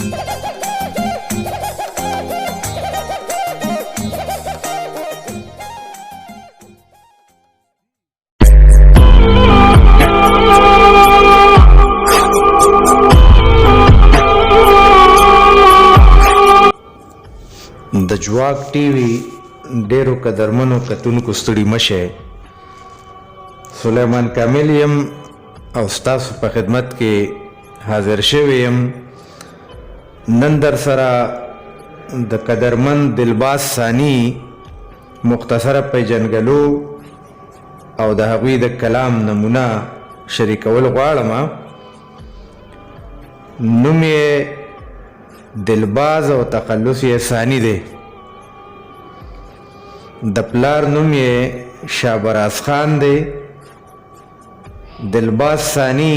د جواک ټي وي ډیرو قدرمنو کتونکو ستړي مشه. سلیمان کامل یم او ستاسو په خدمت کې حاضر شوی یم. نن در سره د قدرمن دلباس ثاني مختصره پیژنګلو او د هغوی د کلام نمونه شریکول غواړم. نوم یې دلباز او تخلص یې ثاني دی. د پلار نوم یې شابراز خان دی. دلباز ثاني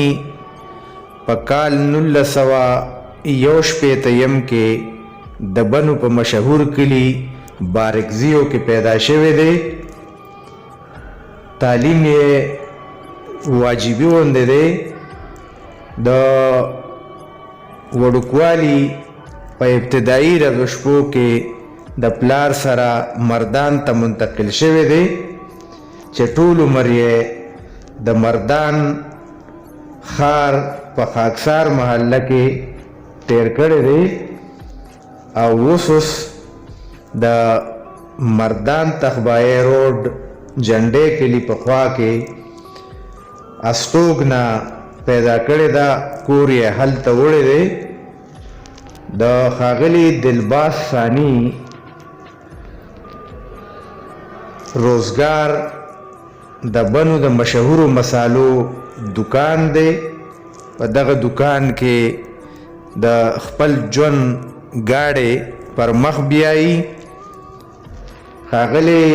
په کال 1961 کې د بنو په مشهور کلي بارکزیو کې پیدا شوی دی. تعلیم یې واجبي غوندې دی. د وړوکوالي په ابتدایي رغشپو کې د پلار سره مردان ته منتقل شوی دی چې ټول عمر یې د مردان ښار په خاکسار محله کې تیر کړی دی او اوس د مردان تخبایي روډ جنډې کلي په خوا کې استوګنه پیدا کړې ده. کور یې هلته وړی دی. د ښاغلي دلباس ثاني روزګار د بنو د مشهورو مسالو دکان دی. په دغه دکان کې د خپل ژوند ګاډې پر مخ بیایي. ښاغلي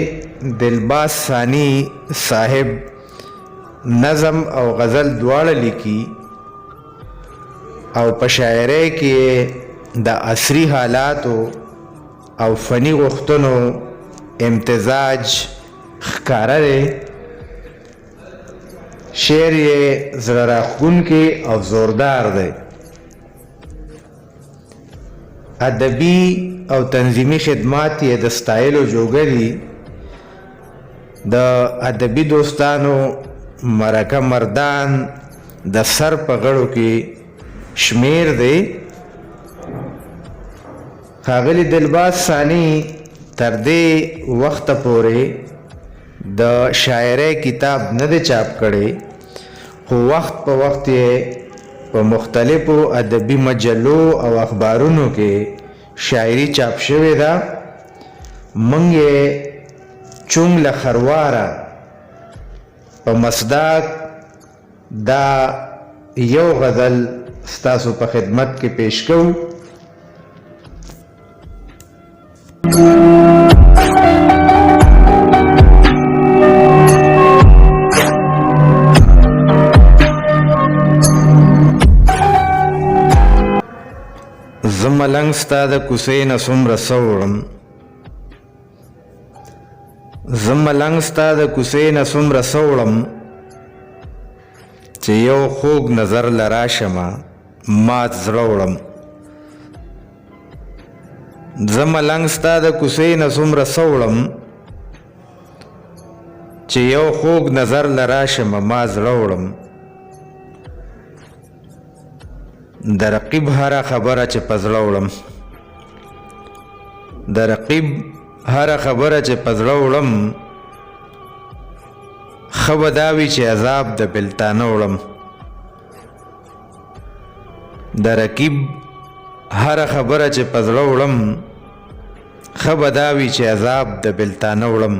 دلباس ثاني صاحب نظم او غزل دواړه لیکي او په شاعرۍ کې د عصري حالاتو او فني غوښتنو امتزاج ښکاره دی. شعر یې زړه راښکونکی او زوردار دی. ادبي او تنظیمي خدمات یې د ستایلو جوګه دي. د ادبي دوستانو مرکه مردان د سر په غړو کې شمیر دی. ښاغلي دلباس ثاني تر دې وخته پورې د شاعرۍ کتاب نه دی چاپ کړی، خو وخت په وخت یې په مختلفو ادبي مجلو او اخبارونو کې شاعري چاپ شوې ده. موږ یې چونګ له خرواره په مصداق دا یو غزل ستاسو په خدمت کې پیش کوو. زه ملنګ ستا د کوڅې نه څومره سوړم، زه ملنګ ستا د کوڅې نه څومره سوړم، چې یو خوږ نظر له راشمه مات زړه وړم. زه ملنګ ستا د کوڅې نه څومره سوړم، چې یو خوږ نظر له راشمه مات زړه وړم. د رقیب هره خبره چې په زړه وړم، د رقیب هره خبره چې په زړه وړم، ښه به دا وي چې عذاب د بلتانه وړم. د رقیب هره خبره چې په زړه وړم، ښه به دا وي چې عذاب د بلتانه وړم.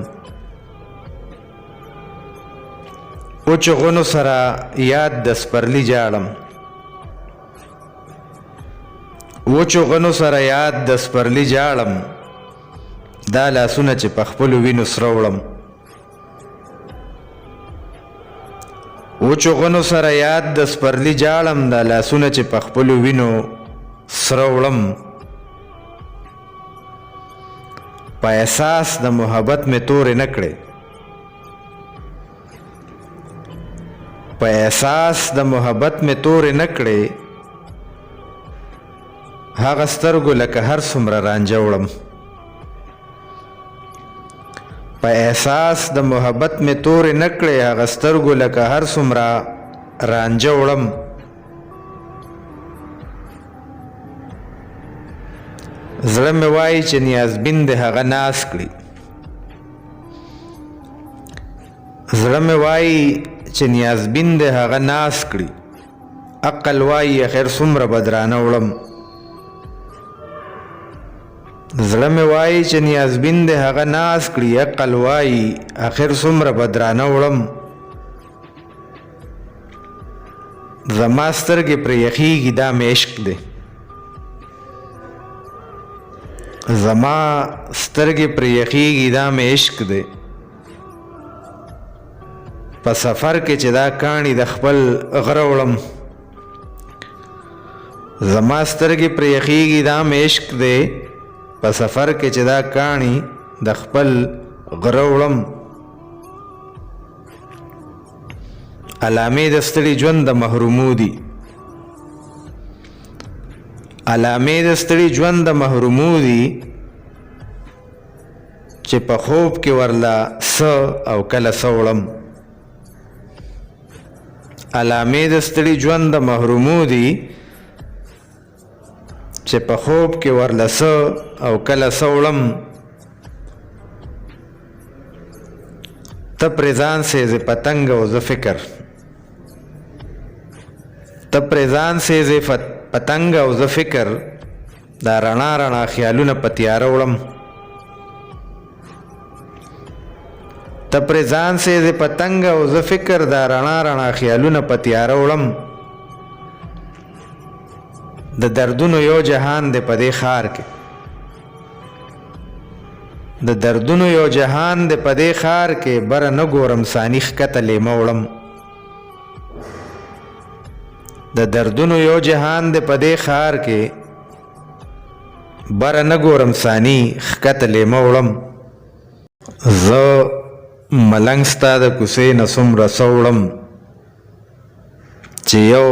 وچو غنو سره یاد د سپرلي جاړم، وچو غنو سره یاد د سپرلي جاړم، دا لاسونه چې په خپلو وینو سره وړم. وچو غنو سره یاد د سپرلي جاړم، دا لاسونه چې په خپلو وینو سره وړم. په احساس د محبت مې تورې نه کړې، په احساس د محبت مې تورې نه کړې، هغه سترګو لکه هر څومره رانجه وړم. په احساس د محبت مې تورې نه کړې، هغه سترګو لکه هر څومره رانجه وړم. زړه مې وایي چې نیازبین دې هغه ناز کړي. زړه مې وایي چې نیازبین دې هغه ناز کړي. عقل وایي اخر څومره بدرانه وړم. زړه مې وایي چې نیازبین دې هغه ناز کړي. عقل وایي اخر څومره بدرانه وړم. زما سترګې پرې یخیږي دا مې عشق دی. زما سترګې پرې یخیږي دا مې عشق دی. په سفر کې چې دا کاڼي د خپل غره وړم. زما سترګې پرې یخیږي دا مې عشق دی. په سفر کې چې دا کاڼي د خپل غره وړم. علامې د ستړي ژوند د محرومو دي. علامې د ستړي ژوند د محرومو دي چې په خوب کې ورله څه او کله څه وړم. علامې د ستړي ژوند د محرومو دي چې په خوب کې ورله څه او کله څه وړم. ته پرې ځان سېزې پتنګ او زه فکر. ته پرې ځان سېزې پتنګ او زه فکر. دا رڼا رڼا خیالونه په تیاره وړم. ته پرې ځان سېزې پتنګ او زه فکر. دا رڼا رڼا خیالونه په تیاره وړم. د دردونو یو جهان دی په دې ښار کې. د دردونو یو جهان دی په دې ښار کې. بره نه ګورم ثاني ښکته لیمه وړم. د دردونو یو جهان دی په دې ښار کې. بره نه ګورم ثاني ښکته لیمه وړم. زه ملنګ ستا د کوڅې نه څومره څه وړم چې یو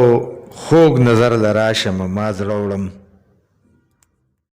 خوږ نظر له راشم ما زړه وړم.